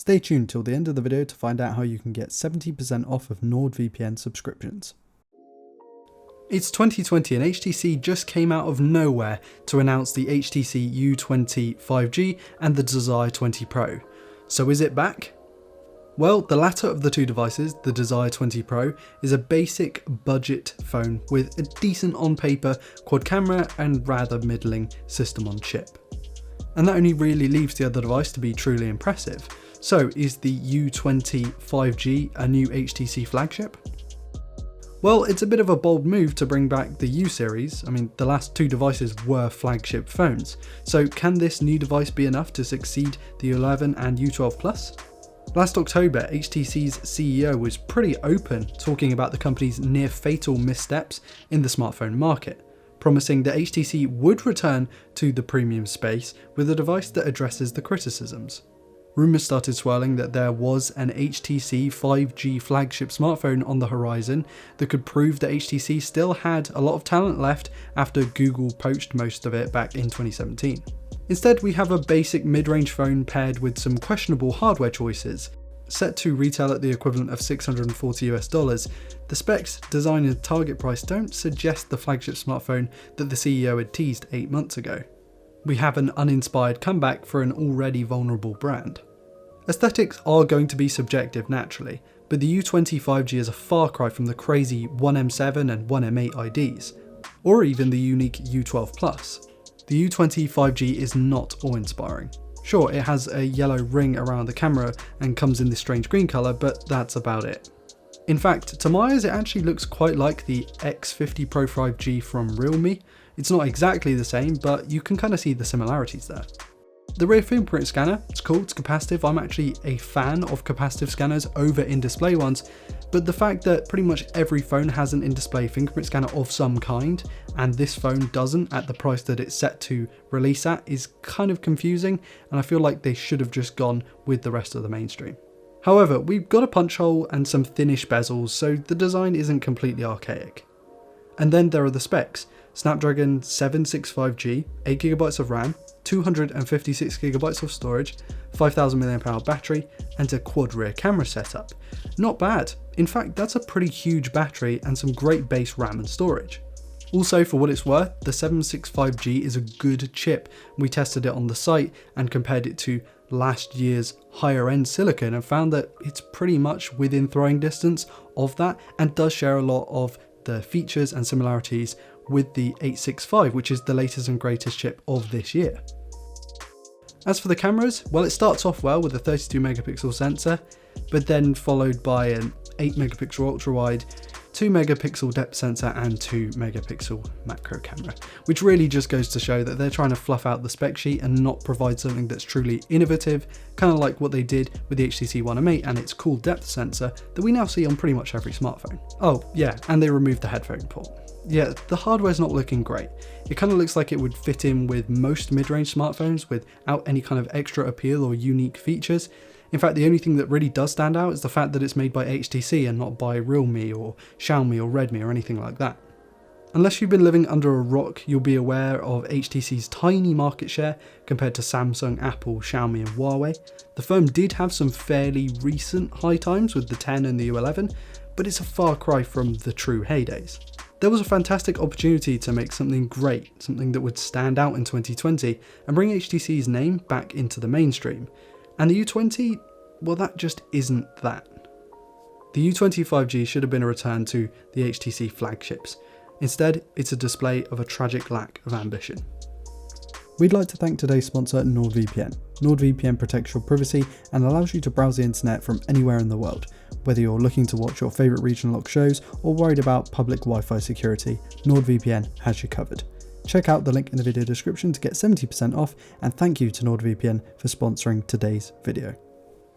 Stay tuned till the end of the video to find out how you can get 70% off of NordVPN subscriptions. It's 2020 and HTC just came out of nowhere to announce the HTC U20 5G and the Desire 20 Pro. So is it back? Well, the latter of the two devices, the Desire 20 Pro, is a basic budget phone with a decent on paper quad camera and rather middling system on chip. And that only really leaves the other device to be truly impressive. So is the U20 5G a new HTC Flagship? Well, it's a bit of a bold move to bring back the U series. I mean, the last two devices were flagship phones. So can this new device be enough to succeed the U11 and U12 Plus? Last October, HTC's CEO was pretty open talking about the company's near fatal missteps in the smartphone market, promising that HTC would return to the premium space with a device that addresses the criticisms. Rumours started swirling that there was an HTC 5G flagship smartphone on the horizon that could prove that HTC still had a lot of talent left after Google poached most of it back in 2017. Instead, we have a basic mid-range phone paired with some questionable hardware choices. Set to retail at the equivalent of $640 US, the specs, design and target price don't suggest the flagship smartphone that the CEO had teased 8 months ago. We have an uninspired comeback for an already vulnerable brand. Aesthetics are going to be subjective naturally, but the U20 5G is a far cry from the crazy 1M7 and 1M8 IDs, or even the unique U12 Plus. The U20 5G is not awe-inspiring. Sure, it has a yellow ring around the camera and comes in this strange green colour, but that's about it. In fact, to my eyes it actually looks quite like the X50 Pro 5G from Realme. It's not exactly the same, but you can kind of see the similarities there. The rear fingerprint scanner, it's cool, it's capacitive. I'm actually a fan of capacitive scanners over in-display ones, but the fact that pretty much every phone has an in-display fingerprint scanner of some kind, and this phone doesn't at the price that it's set to release at, is kind of confusing, and I feel like they should have just gone with the rest of the mainstream. However, we've got a punch hole and some thinnish bezels, so the design isn't completely archaic. And then there are the specs. Snapdragon 765G, 8GB of RAM, 256GB of storage, 5000 mAh battery, and a quad rear camera setup. Not bad. In fact, that's a pretty huge battery and some great base RAM and storage. Also, for what it's worth, the 765G is a good chip. We tested it on the site and compared it to last year's higher end silicon and found that it's pretty much within throwing distance of that and does share a lot of the features and similarities with the 865, which is the latest and greatest chip of this year. As for the cameras, well, it starts off well with a 32 megapixel sensor, but then followed by an 8 megapixel ultra wide, 2 megapixel depth sensor and 2 megapixel macro camera, which really just goes to show that they're trying to fluff out the spec sheet and not provide something that's truly innovative, kind of like what they did with the HTC One M8 and its cool depth sensor that we now see on pretty much every smartphone. Oh yeah, and they removed the headphone port. Yeah, the hardware's not looking great. It kind of looks like it would fit in with most mid-range smartphones without any kind of extra appeal or unique features. In fact, the only thing that really does stand out is the fact that it's made by HTC and not by Realme or Xiaomi or Redmi or anything like that. Unless you've been living under a rock, you'll be aware of HTC's tiny market share compared to Samsung, Apple, Xiaomi and Huawei. The firm did have some fairly recent high times with the 10 and the U11, but it's a far cry from the true heydays. There was a fantastic opportunity to make something great, something that would stand out in 2020 and bring HTC's name back into the mainstream. And the U20, well, that just isn't that. The U20 5G should have been a return to the HTC flagships. Instead, it's a display of a tragic lack of ambition. We'd like to thank today's sponsor, NordVPN. NordVPN protects your privacy and allows you to browse the internet from anywhere in the world. Whether you're looking to watch your favourite regional locked shows or worried about public Wi-Fi security, NordVPN has you covered. Check out the link in the video description to get 70% off, and thank you to NordVPN for sponsoring today's video.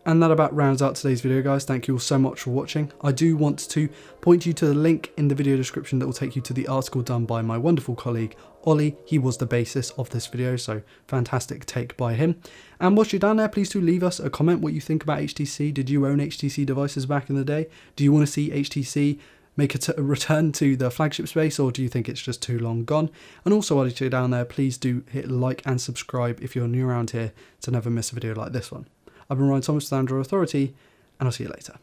And that about rounds out today's video, guys. Thank you all so much for watching. I do want to point you to the link in the video description that will take you to the article done by my wonderful colleague, Ollie. He was the basis of this video, so fantastic take by him. And whilst you're down there, please do leave us a comment what you think about HTC. Did you own HTC devices back in the day? Do you want to see HTC make a return to the flagship space, or do you think it's just too long gone? And also, while you're down there, please do hit like and subscribe if you're new around here to never miss a video like this one. I've been Ryan Thomas with Android Authority, and I'll see you later.